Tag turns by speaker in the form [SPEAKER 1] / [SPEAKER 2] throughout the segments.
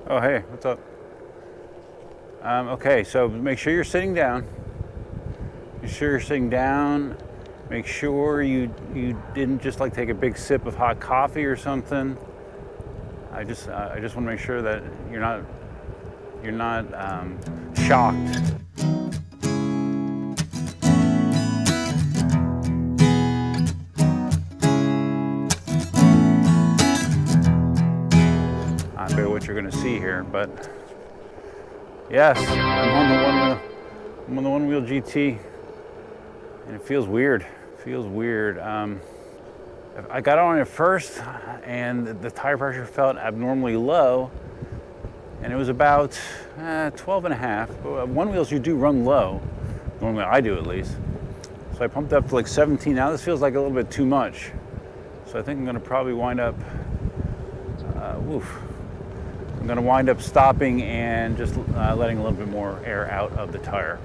[SPEAKER 1] Oh, hey, what's up? Okay, so make sure you're sitting down. Make sure you're sitting down. Make sure you didn't just like take a big sip of hot coffee or something. I just want to make sure that you're not shocked. I bet what you're going to see here, but yes, I'm on the one wheel GT, and it feels weird. I got on it first, and the tire pressure felt abnormally low, and it was about 12 and a half. One wheels you do run low, normally I do at least. So I pumped up to like 17. Now this feels like a little bit too much. So I think I'm going to probably wind up. I'm going to wind up stopping and just letting a little bit more air out of the tire,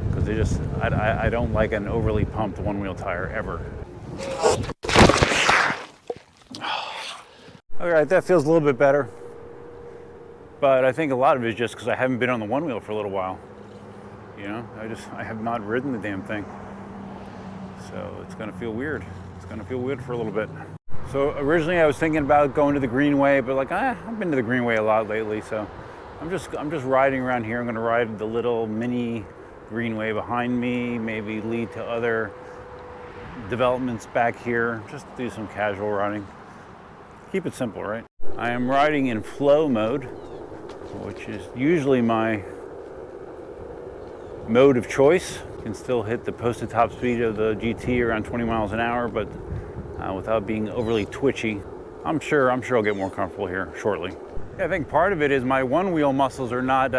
[SPEAKER 1] because I don't like an overly pumped one-wheel tire ever. All right, that feels a little bit better, but I think a lot of it is just because I haven't been on the one wheel for a little while. You know, I have not ridden the damn thing, so it's going to feel weird. It's going to feel weird for a little bit. So originally I was thinking about going to the Greenway, but like I've been to the Greenway a lot lately, so I'm just riding around here. I'm going to ride the little mini Greenway behind me, maybe lead to other developments back here, just do some casual riding. Keep it simple, right? I am riding in flow mode, which is usually my mode of choice. You can still hit the posted top speed of the GT around 20 miles an hour, but without being overly twitchy. I'm sure I'll get more comfortable here shortly. Yeah, I think part of it is my one-wheel muscles are not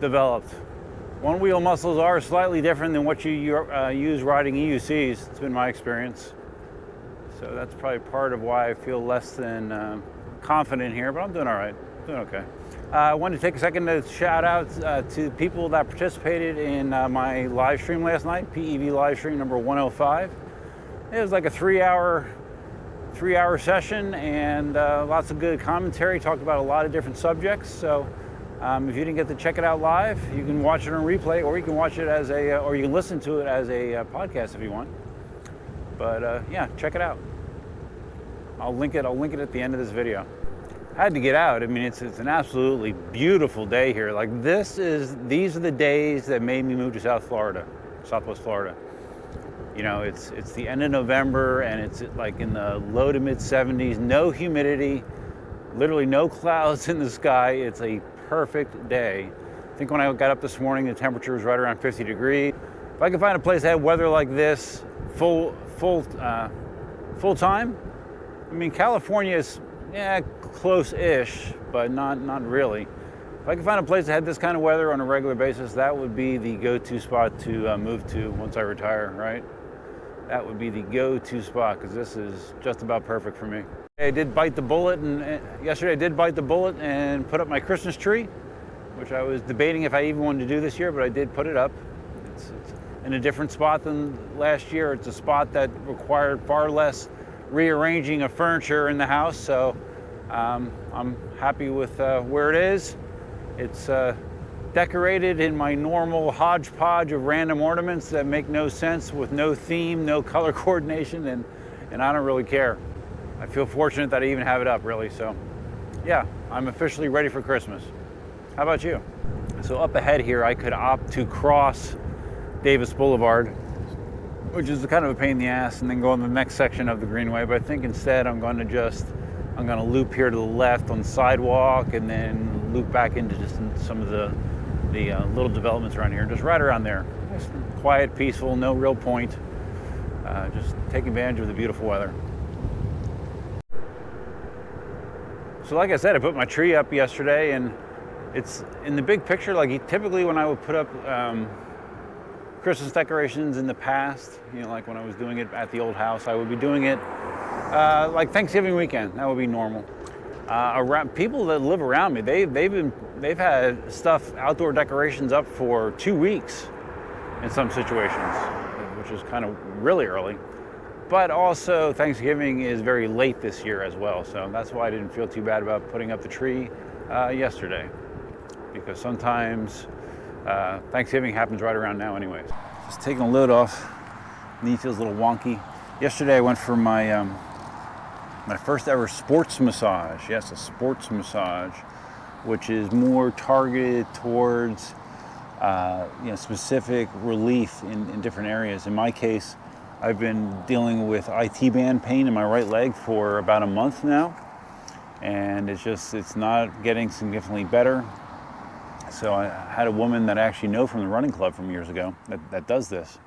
[SPEAKER 1] developed. One-wheel muscles are slightly different than what you use riding EUCs. It's been my experience. So that's probably part of why I feel less than confident here, but I'm doing all right. Doing okay. I wanted to take a second to shout out to people that participated in my live stream last night, PEV live stream number 105. It was like a three-hour session, and lots of good commentary. Talked about a lot of different subjects. So if you didn't get to check it out live, you can watch it on replay, or you can watch it as or you can listen to it as a podcast if you want. But yeah, check it out. I'll link it at the end of this video. I had to get out. I mean, it's an absolutely beautiful day here. Like these are the days that made me move to Southwest Florida. You know, it's the end of November, and it's like in the low to mid 70s, no humidity, literally no clouds in the sky. It's a perfect day. I think when I got up this morning, the temperature was right around 50 degrees. If I could find a place that had weather like this full time, I mean, California is close-ish, but not really. If I could find a place that had this kind of weather on a regular basis, that would be the go-to spot to move to once I retire, right? That would be the go-to spot, because this is just about perfect for me. I did bite the bullet, and yesterday I did bite the bullet and put up my Christmas tree, which I was debating if I even wanted to do this year, but I did put it up. It's in a different spot than last year. It's a spot that required far less rearranging of furniture in the house, so I'm happy with where it is. It's decorated in my normal hodgepodge of random ornaments that make no sense, with no theme, no color coordination, and I don't really care. I feel fortunate that I even have it up, really. So yeah, I'm officially ready for Christmas. How about you? So up ahead here, I could opt to cross Davis Boulevard, which is kind of a pain in the ass, and then go on the next section of the Greenway. But I think instead I'm going to loop here to the left on the sidewalk, and then loop back into just some of the little developments around here. Just right around there. Nice, quiet, peaceful, no real point. Just take advantage of the beautiful weather. So like I said, I put my tree up yesterday, and it's in the big picture, like typically when I would put up Christmas decorations in the past, you know, like when I was doing it at the old house, I would be doing it like Thanksgiving weekend. That would be normal. Around people that live around me, they've had stuff, outdoor decorations up for 2 weeks in some situations, which is kind of really early. But also Thanksgiving is very late this year as well, so that's why I didn't feel too bad about putting up the tree yesterday, because sometimes Thanksgiving happens right around now anyways. Just taking a load off. Knee feels a little wonky. Yesterday I went for my my first ever sports massage. Yes, a sports massage, which is more targeted towards specific relief in different areas. In my case, I've been dealing with IT band pain in my right leg for about a month now, and it's not getting significantly better. So I had a woman that I actually know from the running club from years ago that does this,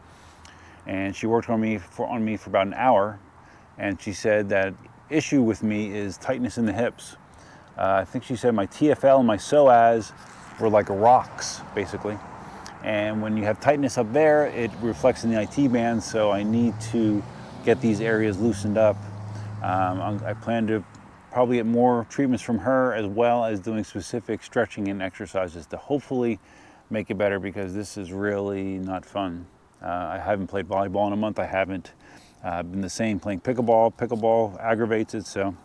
[SPEAKER 1] and she worked on me for about an hour, and she said that issue with me is tightness in the hips. I think she said my TFL and my psoas were like rocks, basically. And when you have tightness up there, it reflects in the IT band, so I need to get these areas loosened up. I plan to probably get more treatments from her, as well as doing specific stretching and exercises to hopefully make it better, because this is really not fun. I haven't played volleyball in a month. I haven't been the same playing pickleball. Pickleball aggravates it, so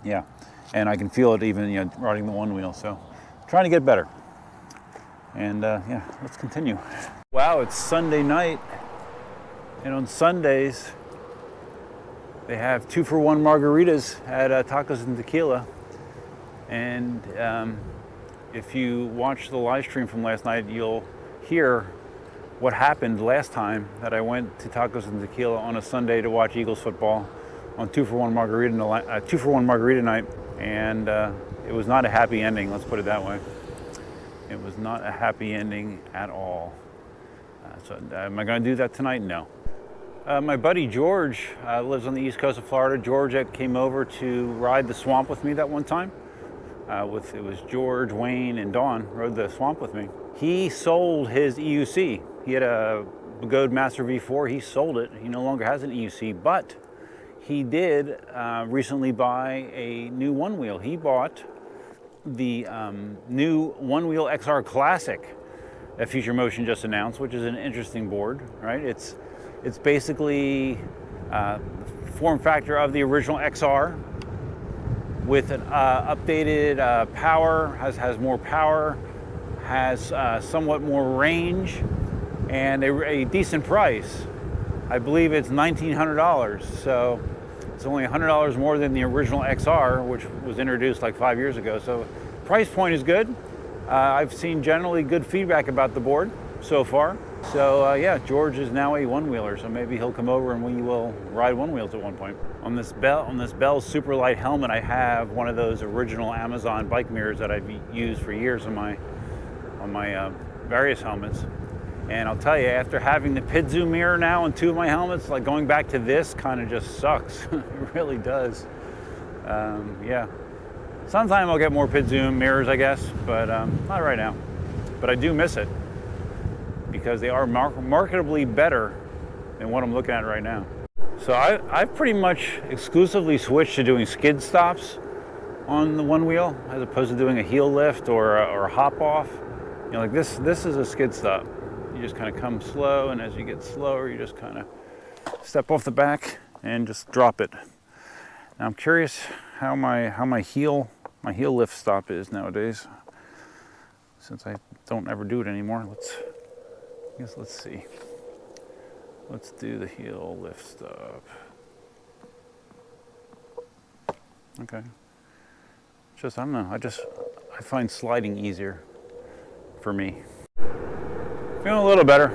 [SPEAKER 1] yeah. And I can feel it even riding the one wheel, so trying to get better. And yeah, let's continue. Wow, it's Sunday night, and on Sundays they have 2-for-1 margaritas at Tacos and Tequila. And if you watch the live stream from last night, you'll hear what happened last time that I went to Tacos and Tequila on a Sunday to watch Eagles football on 2-for-1 margarita night, and it was not a happy ending. Let's put it that way. It was not a happy ending at all. So am I going to do that tonight? No. My buddy George lives on the east coast of Florida. George came over to ride the swamp with me that one time. It was George, Wayne, and Dawn rode the swamp with me. He sold his EUC. He had a Begode Master V4. He sold it. He no longer has an EUC, but he did recently buy a new one wheel. He bought the new one wheel XR Classic that Future Motion just announced, which is an interesting board, right? It's basically form factor of the original XR with an updated power, has more power, has somewhat more range, and a decent price. I believe it's $1,900, so it's only $100 more than the original XR, which was introduced like 5 years ago. So price point is good. I've seen generally good feedback about the board so far. So yeah, George is now a one-wheeler, so maybe he'll come over and we will ride one wheels at one point. On this Bell Superlight helmet, I have one of those original Amazon bike mirrors that I've used for years on my various helmets. And I'll tell you, after having the pit zoom mirror now on 2 of my helmets, like going back to this kind of just sucks. It really does. Yeah. Sometime I'll get more pit zoom mirrors, I guess, but not right now. But I do miss it, because they are marketably better than what I'm looking at right now. So I've pretty much exclusively switched to doing skid stops on the one wheel, as opposed to doing a heel lift or a hop off. Like this is a skid stop. You just kind of come slow, and as you get slower, you just kind of step off the back and just drop it. Now I'm curious how my heel lift stop is nowadays, since I don't ever do it anymore. Let's see. Let's do the heel lift stop. Okay. I don't know. I find sliding easier for me. Feeling a little better.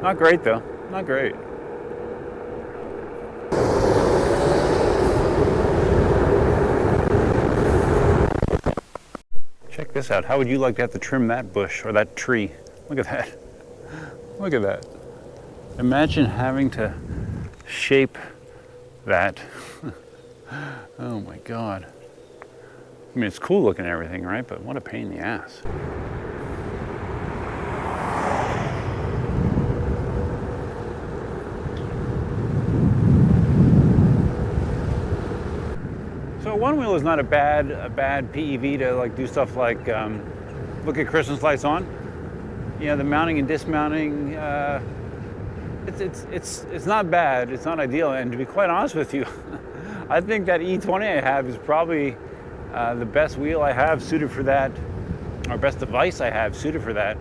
[SPEAKER 1] Not great though. Not great. Check this out. How would you like to have to trim that bush or that tree? Look at that. Look at that. Imagine having to shape that. Oh my God. I mean, it's cool looking and everything, right? But what a pain in the ass. So one wheel is not a bad PEV to like do stuff like look at Christmas lights on. The mounting and dismounting. It's not bad. It's not ideal. And to be quite honest with you, I think that E20 I have is probably The best wheel I have suited for that, or best device I have suited for that,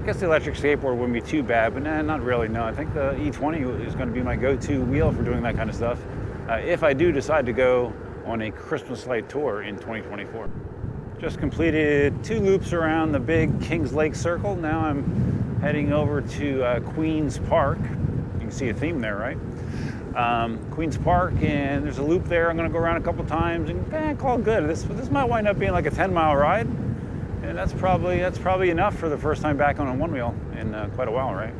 [SPEAKER 1] I guess the electric skateboard wouldn't be too bad, but nah, not really, no. I think the E20 is going to be my go-to wheel for doing that kind of stuff, if I do decide to go on a Christmas light tour in 2024. Just completed 2 loops around the big Kings Lake Circle. Now I'm heading over to Queens Park. You can see a theme there, right? Queens Park, and there's a loop there. I'm going to go around a couple times and call it good. This might wind up being like a 10-mile ride. And that's probably enough for the first time back on a one wheel in quite a while, right?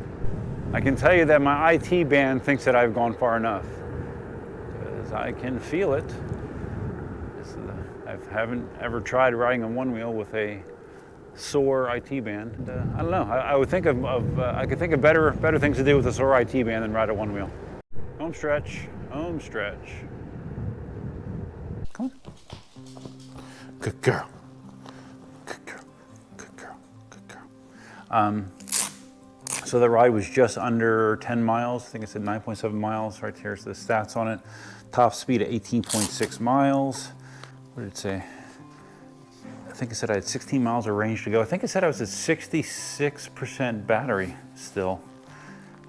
[SPEAKER 1] I can tell you that my IT band thinks that I've gone far enough, because I can feel it. I haven't ever tried riding a one wheel with a sore IT band. I don't know. I would think I could think of better things to do with a sore IT band than ride a one wheel. Home stretch. Home stretch. Come on. Good girl. So the ride was just under 10 miles. I think it said 9.7 miles. Right here's the stats on it. Top speed at 18.6 miles. What did it say? I think it said I had 16 miles of range to go. I think it said I was at 66% battery still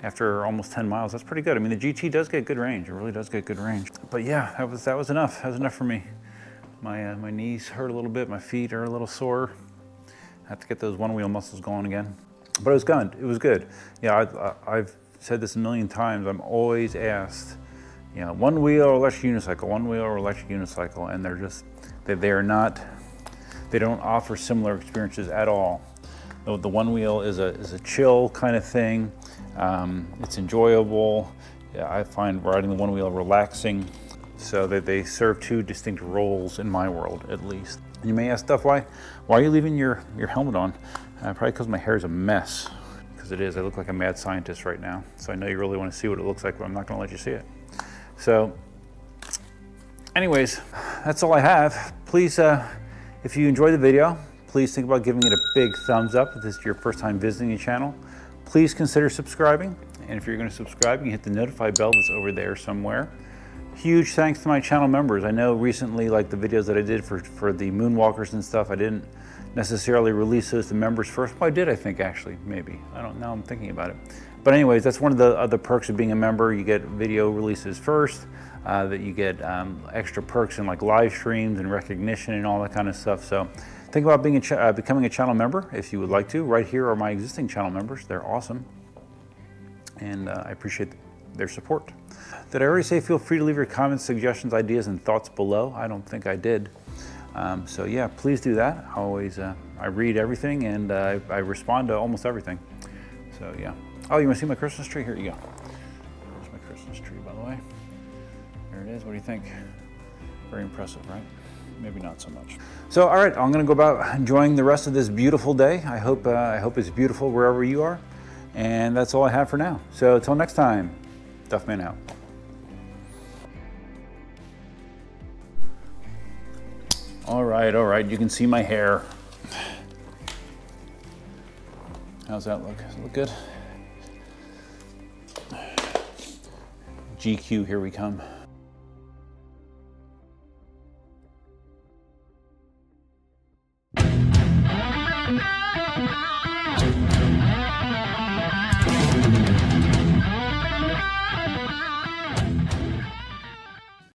[SPEAKER 1] after almost 10 miles. That's pretty good. I mean, the GT does get good range. It really does get good range. But yeah, that was enough. That was enough for me. My knees hurt a little bit. My feet are a little sore. I have to get those one wheel muscles going again. But it was good. It was good. Yeah, I've said this a million times. I'm always asked, you know, one wheel or electric unicycle, one wheel or electric unicycle, and they don't offer similar experiences at all. The one wheel is a chill kind of thing. It's enjoyable. Yeah, I find riding the one wheel relaxing. So that they serve 2 distinct roles in my world, at least. You may ask, Duff, why are you leaving your helmet on? Probably because my hair is a mess, because it is. I look like a mad scientist right now. So I know you really want to see what it looks like, but I'm not going to let you see it. So anyways, that's all I have. Please, if you enjoyed the video, please think about giving it a big thumbs up if this is your first time visiting the channel. Please consider subscribing. And if you're going to subscribe, you can hit the notify bell that's over there somewhere. Huge thanks to my channel members. I know recently, like the videos that I did for the moonwalkers and stuff, I didn't necessarily release those to members first. Well, I did, I think, actually, maybe. I don't know, I'm thinking about it. But anyways, that's one of the other perks of being a member. You get video releases first, that you get extra perks in like live streams and recognition and all that kind of stuff. So think about becoming a channel member if you would like to. Right here are my existing channel members. They're awesome. And I appreciate their support. Did I already say feel free to leave your comments, suggestions, ideas, and thoughts below? I don't think I did. So yeah, please do that. I read everything and I respond to almost everything. So yeah. Oh, you want to see my Christmas tree? Here you go. There's my Christmas tree, by the way. There it is. What do you think? Very impressive, right? Maybe not so much. So all right, I'm going to go about enjoying the rest of this beautiful day. I hope it's beautiful wherever you are. And that's all I have for now. So until next time, Duffman out. All right, you can see my hair. How's that look? Does it look good? GQ, here we come.